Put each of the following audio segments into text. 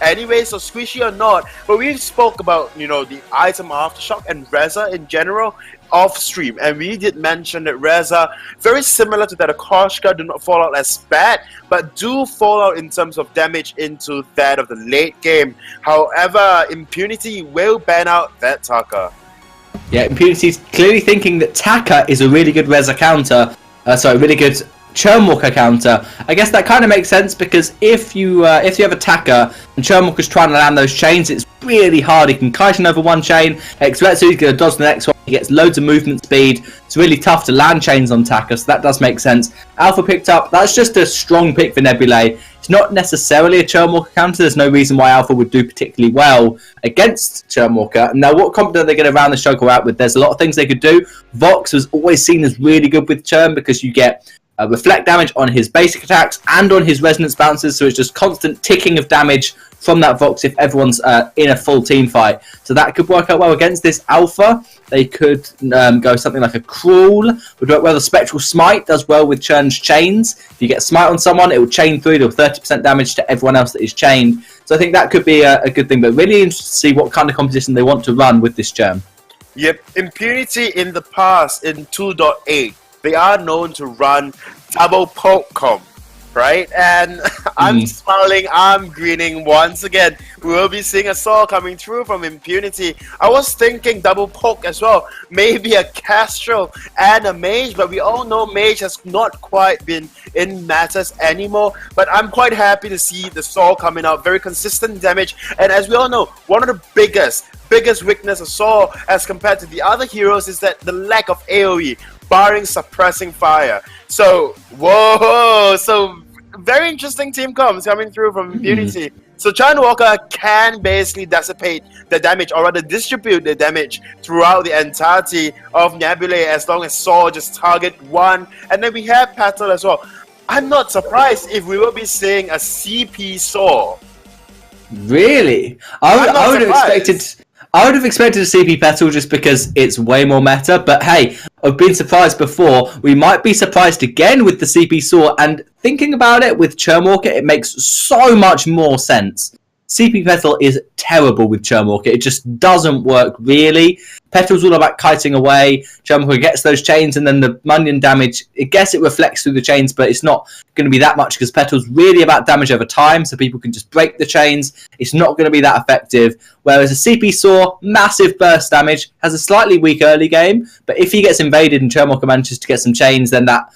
anyway, so squishy or not. But we spoke about, the item Aftershock and Reza in general off stream, and we did mention that Reza, very similar to that Akoshka, do not fall out as bad, but do fall out in terms of damage into that of the late game. However, Impunity will ban out that Taka. Yeah, Impunity's clearly thinking that Taka is a really good Reza counter, really good Churnwalker counter. I guess that kind of makes sense, because if you have a Taka and Churnwalker's trying to land those chains, it's really hard. He can Kaisen over one chain, Exvetsu, he's going to dodge the next one, he gets loads of movement speed. It's really tough to land chains on Taka, so that does make sense. Alpha picked up, that's just a strong pick for Nebulae. It's not necessarily a Churnwalker counter, there's no reason why Alpha would do particularly well against Churnwalker. Now, what comp are they going to round the struggle out with? There's a lot of things they could do. Vox was always seen as really good with Churn, because you get reflect damage on his basic attacks and on his resonance bounces, so it's just constant ticking of damage from that Vox if everyone's in a full team fight. So that could work out well against this Alpha. They could go something like a Crawl, would work well. The Spectral Smite does well with Churn's chains. If you get Smite on someone, it will chain through, do 30% damage to everyone else that is chained. So I think that could be a good thing, but really interested to see what kind of composition they want to run with this Churn. Yep, Impunity in the past, in 2.8, they are known to run double poke comp, right? And I'm smiling, I'm grinning once again. We will be seeing a Saw coming through from Impunity. I was thinking double poke as well. Maybe a Castro and a Mage, but we all know Mage has not quite been in matters anymore. But I'm quite happy to see the Saw coming out. Very consistent damage. And as we all know, one of the biggest weakness of Saw as compared to the other heroes is that the lack of AoE, barring suppressing fire. So, whoa! So, very interesting team comps coming through from Impunity. So, Churnwalker can basically dissipate the damage, or rather distribute the damage throughout the entirety of Nebulae, as long as Saw just target one. And then we have Petal as well. I'm not surprised if we will be seeing a CP Saw. Really? I would have expected a CP Petal just because it's way more meta, but hey, I've been surprised before. We might be surprised again with the CP Saw, and thinking about it with Churnwalker, it makes so much more sense. CP Petal is terrible with Churnwalker. It just doesn't work, really. Petal's all about kiting away. Churnwalker gets those chains, and then the Munyon damage, I guess it reflects through the chains, but it's not going to be that much, because Petal's really about damage over time, so people can just break the chains. It's not going to be that effective. Whereas a CP Saw, massive burst damage, has a slightly weak early game, but if he gets invaded and Churnwalker manages to get some chains, then that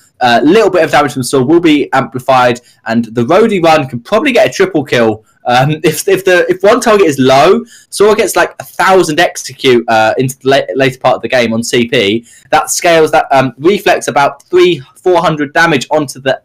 little bit of damage from Saw will be amplified, and the Rhodey run can probably get a triple kill. If one target is low, Saw gets like 1,000 execute into the later part of the game on CP. That scales, that reflects about 300-400 damage onto the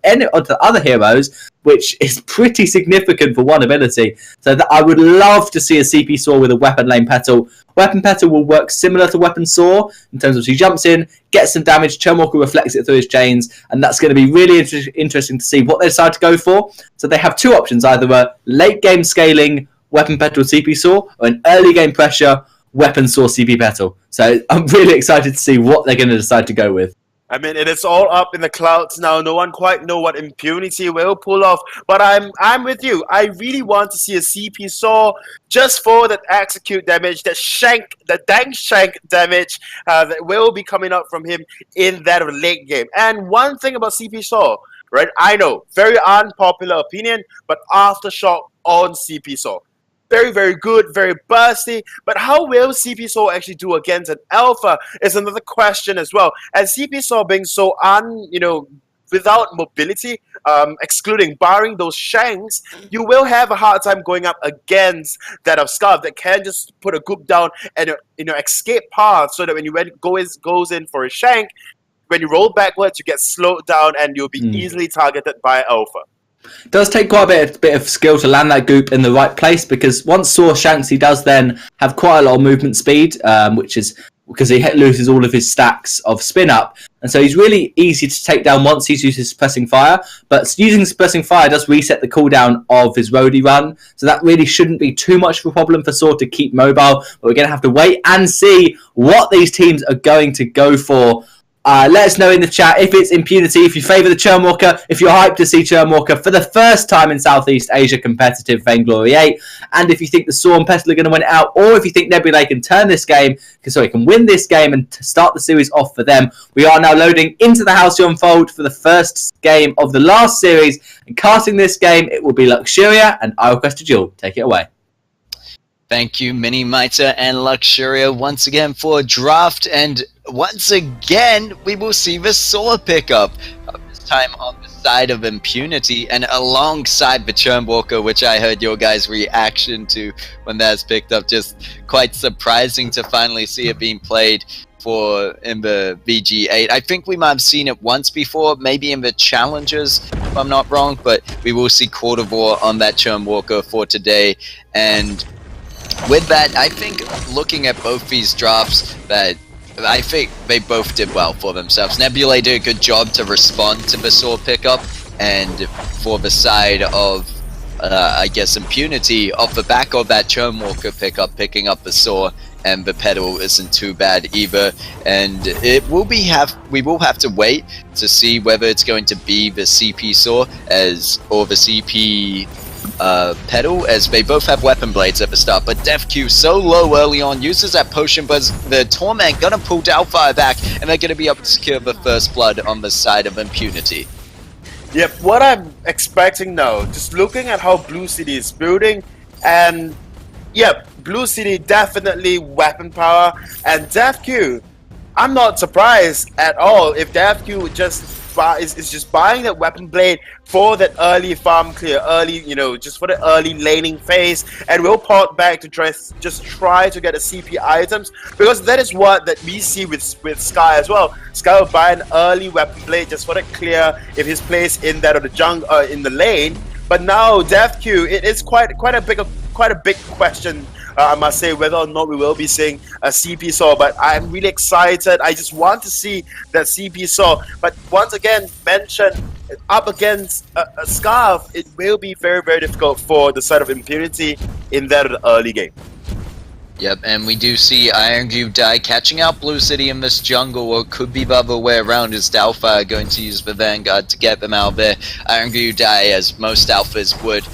other heroes, which is pretty significant for one ability. So I would love to see a CP Saw with a Weapon Lane Petal. Weapon Petal will work similar to Weapon Saw in terms of he jumps in, gets some damage, Churnwalker reflects it through his chains, and that's going to be really interesting to see what they decide to go for. So they have two options, either a late game scaling Weapon Petal CP Saw, or an early game pressure Weapon Saw CP Petal. So I'm really excited to see what they're going to decide to go with. I mean, it is all up in the clouds now. No one quite know what Impunity will pull off. But I'm with you. I really want to see a CP Saw just for that execute damage, that dank shank damage that will be coming out from him in that late game. And one thing about CP Saw, right? I know, very unpopular opinion, but Aftershock on CP Saw. Very, very good, very bursty. But how will CP Saw actually do against an Alpha is another question as well. And CP Saw being so without mobility, barring those shanks, you will have a hard time going up against that of Scarf that can just put a goop down and escape path, so that when you goes in for a shank, when you roll backwards, you get slowed down and you'll be easily targeted by Alpha. It does take quite a bit of skill to land that goop in the right place, because once Saw shanks, he does then have quite a lot of movement speed, which is because he loses all of his stacks of spin up, and so he's really easy to take down once he's used his suppressing fire. But using suppressing fire does reset the cooldown of his Rhodey run, so that really shouldn't be too much of a problem for Saw to keep mobile. But we're going to have to wait and see what these teams are going to go for Let us know in the chat if it's Impunity, if you favour the Churnwalker, if you're hyped to see Churnwalker for the first time in Southeast Asia competitive Vainglory 8, and if you think the Saw and Petal are going to win it out, or if you think Nebulae can turn this game, can win this game and start the series off for them. We are now loading into the house to unfold for the first game of the last series, and casting this game, it will be Luxuria, and I request a duel. Take it away. Thank you, Mini Miter and Luxuria, once again for a draft, and once again, we will see the Saw pickup, this time on the side of Impunity, and alongside the Churnwalker, which I heard your guys' reaction to when that's picked up. Just quite surprising to finally see it being played in the VG8. I think we might have seen it once before, maybe in the Challengers, if I'm not wrong, but we will see Quarter on that Churnwalker for today, and with that, I think looking at both these drafts, that I think they both did well for themselves. Nebulae did a good job to respond to the Saw pickup, and for the side of, I guess, Impunity, off the back of that Churnwalker pickup, picking up the Saw, and the Petal isn't too bad either. And it will we will have to wait to see whether it's going to be the CP Saw or the CP Petal, as they both have weapon blades at the start. But Def Q so low early on, uses that potion, but the Torment gonna pull Doubtfire back, and they're gonna be able to secure the first blood on the side of Impunity. Yep, what I'm expecting now, just looking at how Blue City is building, and yep, Blue City definitely weapon power, and Def Q, I'm not surprised at all if Def Q is just buying that weapon blade for that early farm clear, just for the early laning phase, and we'll port back to try to get a CP items, because that is what that we see with Sky as well. Sky will buy an early weapon blade just for the clear if he's placed in that of the jungle in the lane. But now Def Q, it is quite a big question. I must say, whether or not we will be seeing a CP Saw, but I'm really excited. I just want to see that CP Saw. But once again, mentioned up against a Scarf, it will be very, very difficult for the side of Impunity in that early game. Yep, and we do see Iron Cube Die catching out Blue City in this jungle, or it could be the other way around. Is Doubtfire going to use the Vanguard to get them out there? Iron Cube Die, as most alphas would,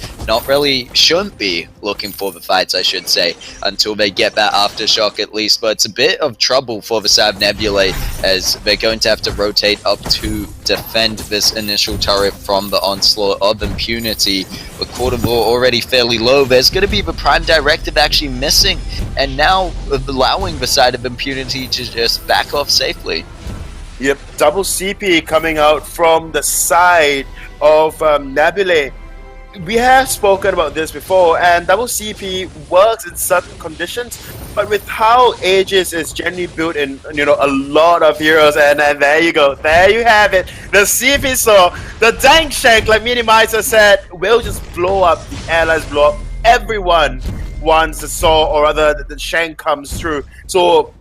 shouldn't be looking for the fights, I should say, until they get that aftershock at least. But it's a bit of trouble for the side of Nebulae, as they're going to have to rotate up to defend this initial turret from the onslaught of Impunity. With Quarter already fairly low, there's going to be the Prime Directive actually missing, and now allowing the side of Impunity to just back off safely. Yep, double CP coming out from the side of Nebulae. We have spoken about this before, and double CP works in certain conditions, but with how Aegis is generally built in, a lot of heroes, and there you go, there you have it, the CP Saw, the Dank Shank, like Minimizer said, will just blow up the allies, blow up everyone once the Saw, or rather the Shank comes through. So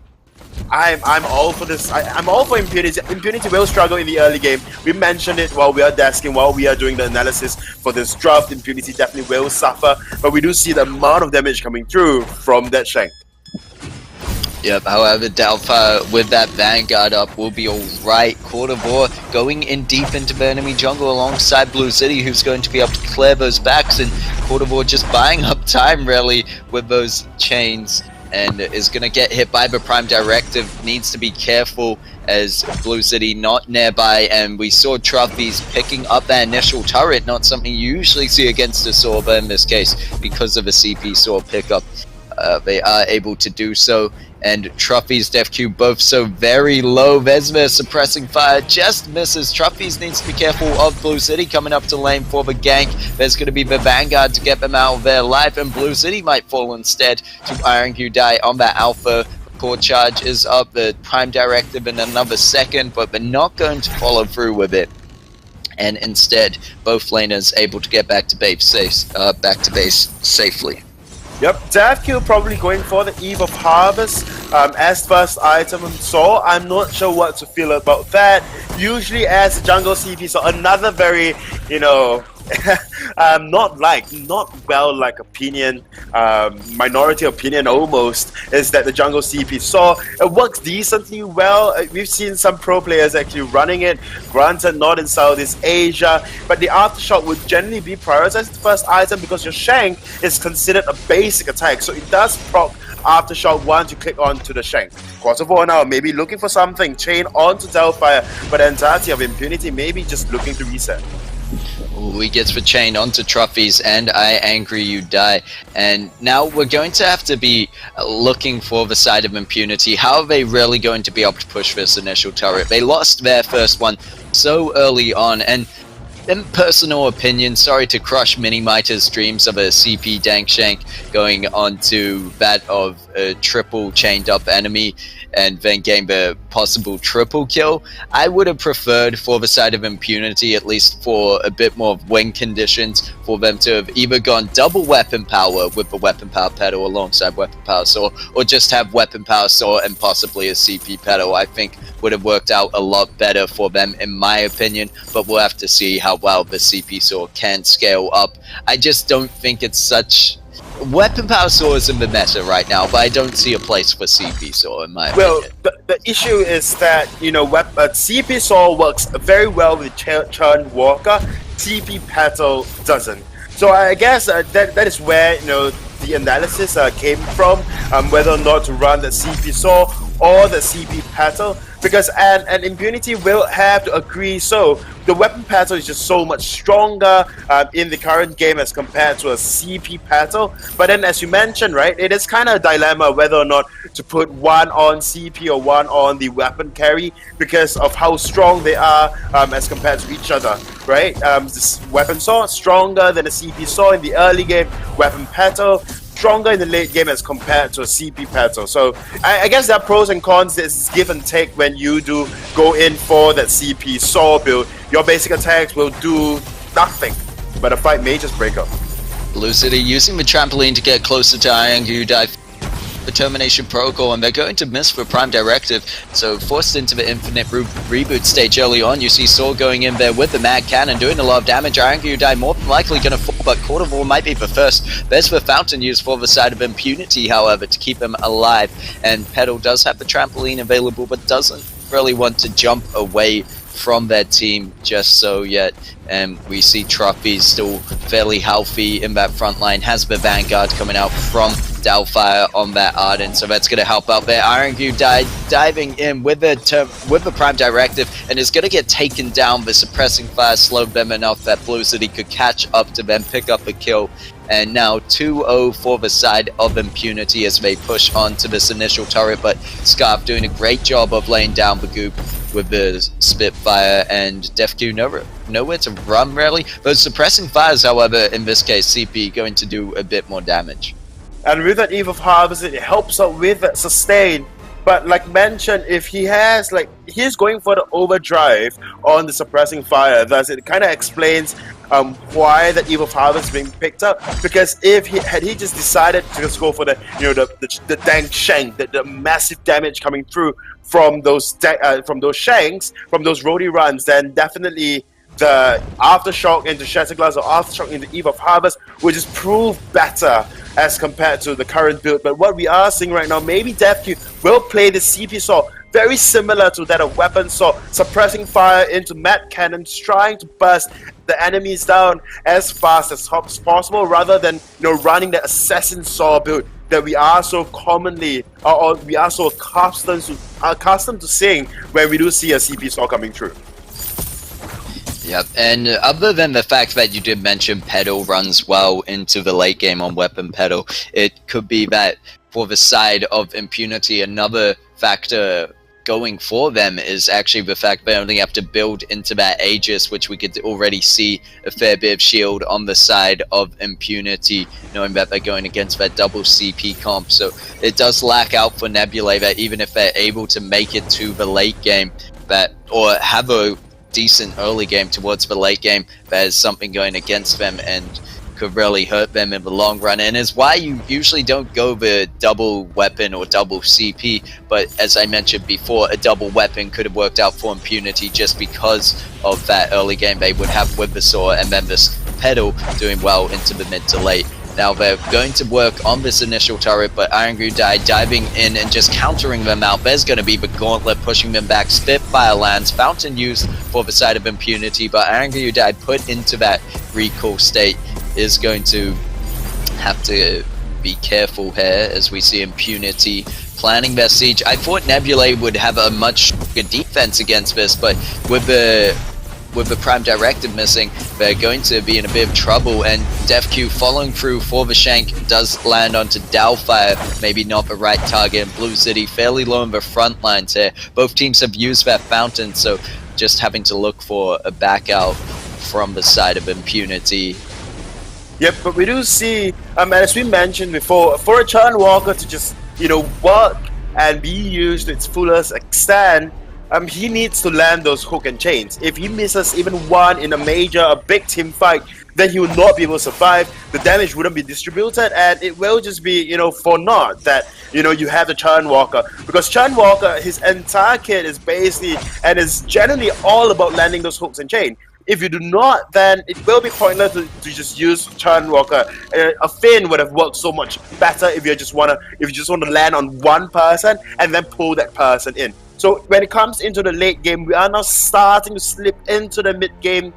I'm all for this. I'm all for Impunity. Impunity will struggle in the early game. We mentioned it while we are desking, while we are doing the analysis for this draft. Impunity definitely will suffer, but we do see the amount of damage coming through from that Shank. Yep, however, Doubtfire with that Vanguard up will be alright. Quarter going in deep into the enemy jungle alongside Blue City, who's going to be able to clear those backs, and Quarter just buying up time really with those chains, and is going to get hit by the Prime Directive. Needs to be careful as Blue City not nearby, and we saw Trophies picking up that initial turret, not something you usually see against a Saw, but in this case, because of a CP Saw pickup, they are able to do so. And Trophies, Def Q both so very low. Vesmer suppressing fire just misses. Trophies needs to be careful of Blue City coming up to lane for the gank. There's going to be the Vanguard to get them out of their life, and Blue City might fall instead to Iron Q Die on that Alpha. Core charge is up, the Prime Directive in another second, but they're not going to follow through with it. And instead, both laners able to get back to base safely. Yep, Def Q probably going for the Eve of Harvest as first item on Saw. I'm not sure what to feel about that. Usually as a jungle CP, so another very, not well like opinion, minority opinion almost, is that the jungle CP Saw, it works decently well. We've seen some pro players actually running it, granted not in Southeast Asia, but the Aftershock would generally be prioritized as the first item because your Shank is considered a basic attack, so it does proc Aftershock once you click onto the Shank. Quarter 4 now, maybe looking for something, chain onto Delphire, but the entirety of Impunity maybe just looking to reset. Ooh, he gets the chain onto Trophies and I Angry You Die. And now we're going to have to be looking for the side of Impunity. How are they really going to be able to push this initial turret? They lost their first one so early on, and in personal opinion, sorry to crush Minimiter's dreams of a CP Dank Shank going on to that of a triple chained up enemy and then gain the possible triple kill. I would have preferred for the side of Impunity, at least for a bit more of win conditions, for them to have either gone double weapon power with the weapon power pedal alongside weapon power saw, or just have weapon power saw and possibly a CP pedal. I think would have worked out a lot better for them in my opinion, but we'll have to see how well the CP saw can scale up. I just don't think it's such... Weapon power saw is in the meta right now, but I don't see a place for CP saw in my opinion. Well, the issue is that, you know, CP saw works very well with Churn Walker, CP Petal doesn't. So I guess that is where, you know, the analysis came from, whether or not to run the CP saw or the CP Petal, because and Impunity will have to agree. So the weapon Petal is just so much stronger in the current game as compared to a CP Petal. But then, as you mentioned, right, it is kind of a dilemma whether or not to put one on CP or one on the weapon carry because of how strong they are as compared to each other, right? This weapon saw stronger than a CP saw in the early game. Weapon Petal stronger in the late game as compared to a CP Petal. So I guess there are pros and cons. It's give and take when you do go in for that CP saw build. Your basic attacks will do nothing, but a fight may just break up. Blue City using the trampoline to get closer to Iangu Dive. The termination protocol, and they're going to miss for Prime Directive, so forced into the infinite reboot stage early on. You see Saw going in there with the Mad Cannon, doing a lot of damage. Iangu Die more than likely going to fall, but Quartervore might be the first. There's the Fountain used for the side of Impunity, however, to keep him alive, and Petal does have the trampoline available, but doesn't really want to jump away from their team just so yet. And we see Trophies still fairly healthy in that front line, has the Vanguard coming out from Doubtfire on that Arden, so that's going to help out there. Irongu diving in with the Prime Directive, and is going to get taken down. The Suppressing Fire slowed them enough that Blue City could catch up to them, pick up a kill, and now 2-0 for the side of Impunity as they push on to this initial turret, but Scarf doing a great job of laying down the goop with the Spitfire, and DefQ nowhere to run really. Those Suppressing Fires, however, in this case CP going to do a bit more damage. And with that Eve of Harvest, it helps out with that sustain. But like mentioned, if he has, like, he's going for the overdrive on the Suppressing Fire, thus it kind of explains why that Eve of Harvest is being picked up. Because if he just decided to just go for the, you know, the Dank Shank, the massive damage coming through from those shanks, from those roadie runs, then definitely the Aftershock into Shatterglass or Aftershock into Eve of Harvest would just prove better as compared to the current build. But what we are seeing right now, maybe DefQ will play the CP Saw very similar to that of Weapon Saw, Suppressing Fire into Mad Cannons, trying to burst the enemies down as fast as possible, rather than, you know, running the Assassin Saw build that we are so commonly, or we are so accustomed to seeing when we do see a CP Saw coming through. Yep, and other than the fact that you did mention Petal runs well into the late game on Weapon Petal, it could be that for the side of Impunity, another factor going for them is actually the fact they only have to build into that Aegis, which we could already see a fair bit of shield on the side of Impunity, knowing that they're going against that double CP comp. So it does lack out for Nebulae that even if they're able to make it to the late game, that, or have a decent early game towards the late game, there's something going against them and could really hurt them in the long run, and is why you usually don't go the double weapon or double CP. But as I mentioned before, a double weapon could have worked out for Impunity just because of that early game they would have with the Saw, and then this Pedal doing well into the mid to late. Now they're going to work on this initial turret, but Iron Gudai diving in and just countering them out. There's going to be the Gauntlet pushing them back. Spitfire lands, Fountain used for the side of Impunity, but Iron Gudai put into that recall state is going to have to be careful here as we see Impunity planning their siege. I thought Nebulae would have a much good defense against this, but with the Prime Directive missing, they're going to be in a bit of trouble, and DefQ following through for the Shank does land onto Doubtfire, maybe not the right target, and Blue City fairly low in the front lines here. Both teams have used that Fountain, so just having to look for a back out from the side of Impunity. Yep, but we do see, as we mentioned before, for a Chan Walker to just, work and be used to its fullest extent, he needs to land those hook and chains. If he misses even one in a big team fight, then he will not be able to survive. The damage wouldn't be distributed, and it will just be, for naught that, you have the Chan Walker. Because Chan Walker, his entire kit is basically, and is generally all about landing those hooks and chains. If you do not, then it will be pointless to just use Chan Walker. A Finn would have worked so much better if you just want to land on one person and then pull that person in. So when it comes into the late game, we are now starting to slip into the mid game.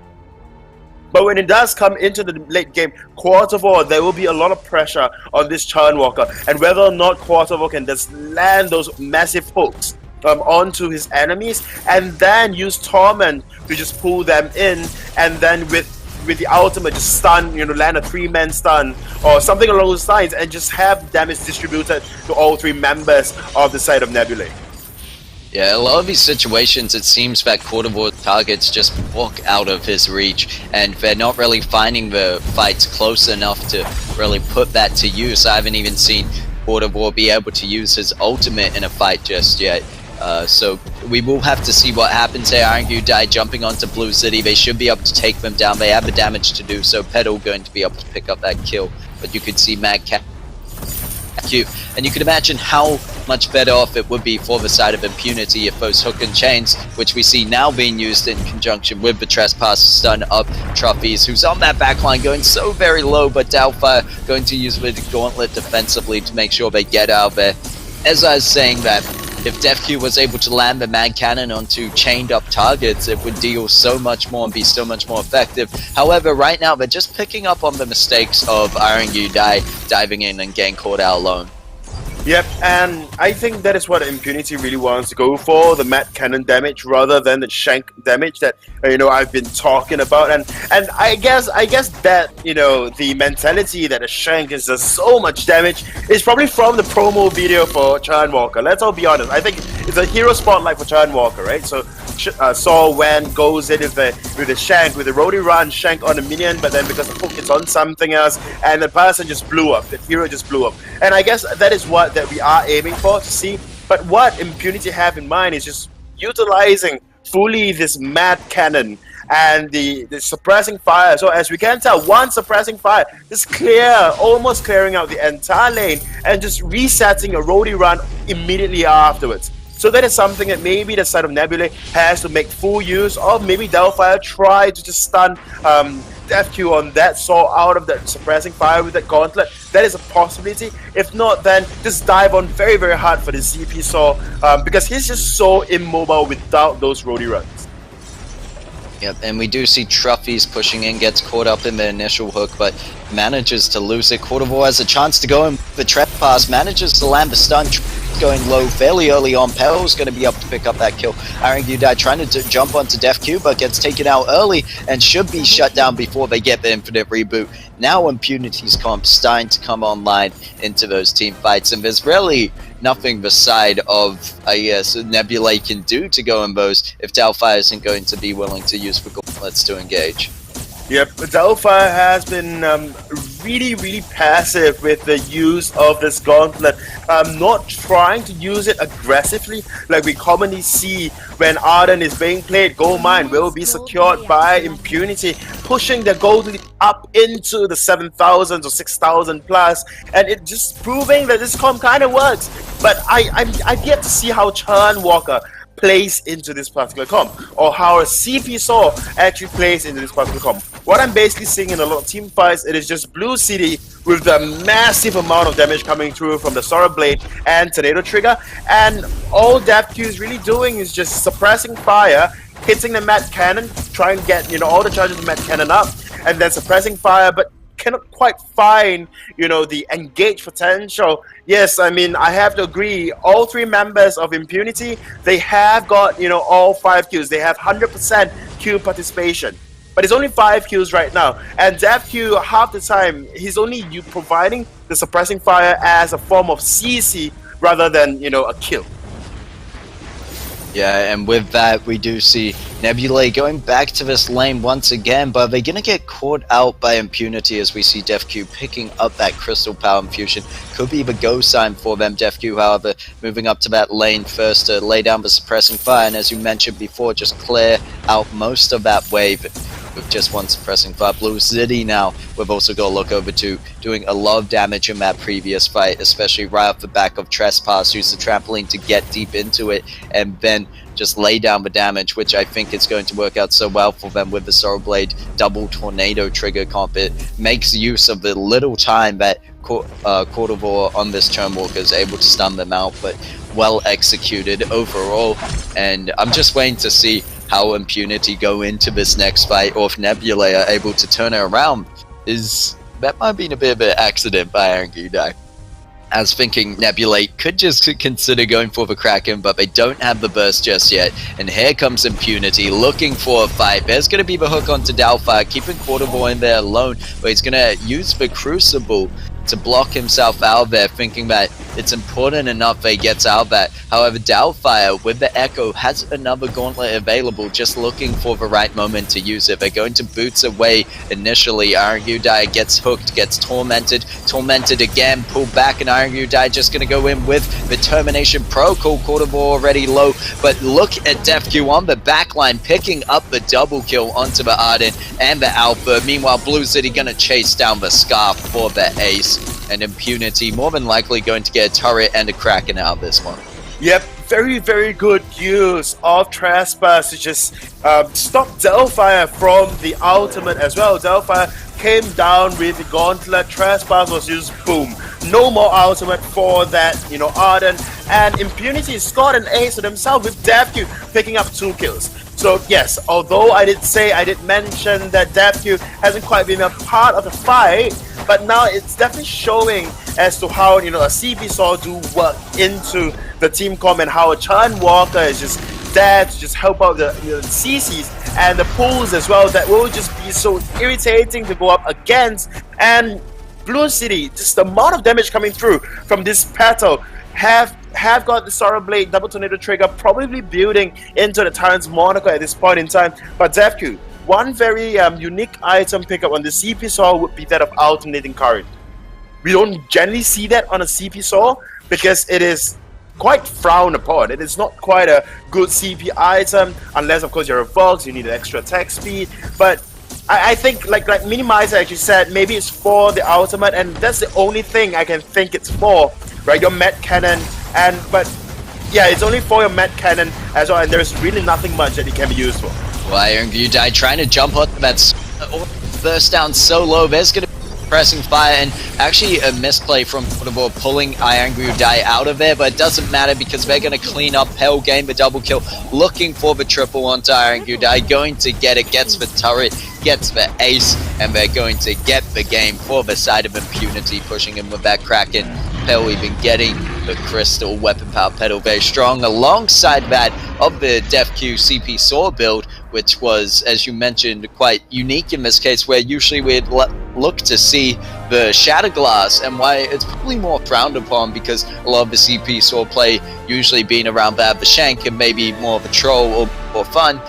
But when it does come into the late game, Quatervor, there will be a lot of pressure on this Chan Walker, and whether or not Quatervor can just land those massive hooks onto his enemies, and then use Torment to just pull them in, and then with the ultimate just stun, land a 3-man stun or something along those lines, and just have damage distributed to all 3 members of the side of Nebulae. Yeah, a lot of these situations, it seems that Quatervor targets just walk out of his reach, and they're not really finding the fights close enough to really put that to use. I haven't even seen Quatervor be able to use his ultimate in a fight just yet. So we will have to see what happens here. Iron Gudai jumping onto Blue City. They should be able to take them down. They have the damage to do so. Pedal going to be able to pick up that kill. But you could see Mad Cat. And you can imagine how much better off it would be for the side of Impunity if those hook and chains, which we see now being used in conjunction with the Trespass, stun up Truffes, who's on that backline going so very low, but Doubtfire going to use the Gauntlet defensively to make sure they get out there. As I was saying that, if DefQ was able to land the Mad Cannon onto chained up targets, it would deal so much more and be so much more effective. However, right now they're just picking up on the mistakes of Iron Gudai diving in and getting caught out alone. Yep, and I think that is what Impunity really wants to go for, the Mad Cannon damage rather than the Shank damage that I've been talking about. And I guess that the mentality that a Shank is just so much damage is probably from the promo video for Chan Walker. Let's all be honest. I think it's a hero spotlight for Chan Walker, right? So Saw Wen goes in with the Shank, with the Roadie Run Shank on a minion, but then because the hook it's on something else, and the person just blew up. The hero just blew up. And I guess that is what that we are aiming for to see. But what Impunity have in mind is just utilizing fully this Mad Cannon and the suppressing fire. So as we can tell, one suppressing fire just almost clearing out the entire lane and just resetting a Roadie Run immediately afterwards. So that is something that maybe the side of Nebulae has to make full use of. Maybe Doubtfire try to just stun DefQ on that Saw out of that suppressing fire with that Gauntlet. That is a possibility. If not, then just dive on very, very hard for the ZP Saw because he's just so immobile without those Roadie Runs. Yep, and we do see Truffes pushing in, gets caught up in the initial hook, but manages to lose it. Quatervor has a chance to go in the Trespass, manages to land the stun, going low fairly early on. Peril's going to be able to pick up that kill. Iron Gudai trying to jump onto DefQ, but gets taken out early and should be shut down before they get the infinite reboot. Now Impunity's comp starting to come online into those team fights, and there's really nothing the side of, I guess, Nebulae can do to go in those if Doubtfire isn't going to be willing to use the Gauntlets to engage. Yep, Doubtfire has been really, really passive with the use of this Gauntlet, not trying to use it aggressively like we commonly see when Arden is being played. Gold Mine will be secured by Impunity, pushing the gold lead up into the 7,000s or 6,000 plus, and it just proving that this comp kind of works. But I've yet to see how Chan Walker plays into this particular comp, or how a CP Saw actually plays into this particular comp. What I'm basically seeing in a lot of team fights, it is just Blue City with the massive amount of damage coming through from the Sora Blade and Tornado Trigger, and all DevQ is really doing is just suppressing fire, hitting the Mad Cannon, trying to get all the charges of Mad Cannon up, and then suppressing fire, but cannot quite find the engage potential. Yes, I mean, I have to agree, all 3 members of Impunity, they have got all 5 kills. They have 100% kill participation, but it's only 5 kills right now, and DevQ half the time he's only providing the suppressing fire as a form of CC rather than a kill. Yeah, and with that, we do see Nebulae going back to this lane once again, but they're going to get caught out by Impunity as we see DevQ picking up that Crystal Power Infusion. Could be the go sign for them. DevQ, however, moving up to that lane first to lay down the suppressing fire, and as you mentioned before, just clear out most of that wave with just one suppressing fire. Blue City now, we've also got to look over to doing a lot of damage in that previous fight, especially right off the back of Trespass, use the trampoline to get deep into it, and then just lay down the damage, which I think is going to work out so well for them with the Soul Blade double tornado trigger comp. It makes use of the little time that Cordovar on this Churnwalker is able to stun them out, but well executed overall. And I'm just waiting to see how Impunity go into this next fight, or if Nebulae are able to turn it around. That might have been a bit of an accident by Arangudai. I was thinking Nebulae could just consider going for the Kraken, but they don't have the burst just yet. And here comes Impunity looking for a fight. There's going to be the hook onto Doubtfire, keeping Cordovar in there alone, but he's going to use the Crucible to block himself out there, thinking that it's important enough that he gets out of that. However, Doubtfire with the Echo has another gauntlet available, just looking for the right moment to use it. They're going to boots away initially. Arangudai gets hooked, gets tormented again, pulled back, and Arangudai just going to go in with the Termination Protocol. Cordovar already low, but look at DevQ on the backline, picking up the double kill onto the Arden and the Alpha. Meanwhile, Blue City going to chase down the Scarf for the ace. And Impunity more than likely going to get a turret and a Kraken out of this one. Yep, very, very good use of Trespass to just stop Doubtfire from the ultimate as well. Doubtfire came down with the gauntlet, Trespass was just boom. No more ultimate for that, Arden. And Impunity scored an ace for themselves with DevQ picking up 2 kills. So yes, although I did mention that DevQ hasn't quite been a part of the fight, but now it's definitely showing as to how a CP Saw do work into the team comp, and how a Churnwalker is just there to just help out the CCs and the pools as well, that will just be so irritating to go up against. And Blue City, just the amount of damage coming through from this battle have got the Sora Blade double tornado trigger probably building into the Tyrant's moniker at this point in time. But DevQ, one very unique item pickup on the CP Saw would be that of alternating current. We don't generally see that on a CP Saw because it is quite frowned upon. It is not quite a good CP item unless of course you're a Vox, you need an extra attack speed. But I think like Minimizer actually said, maybe it's for the ultimate, and that's the only thing I can think it's for, right? Your Met Cannon, but yeah, it's only for your Met Cannon as well, and there's really nothing much that it can be used for. Well, Arangudai trying to jump on that burst down so low. There's going to be pressing fire, and actually a misplay from Cordovar pulling Arangudai out of there, but it doesn't matter because they're going to clean up. Hell gain the double kill, looking for the triple onto Arangudai, going to get it, gets the turret, gets the ace, and they're going to get the game for the side of Impunity, pushing him with that Kraken. Hell, even getting the Crystal Weapon Power Pedal very strong, alongside that of the DevQ CP Saw build, which was, as you mentioned, quite unique in this case, where usually we'd look to see the Shatter Glass, and why it's probably more frowned upon because a lot of the CP Saw play usually being around that the Shank and maybe more of a troll or fun.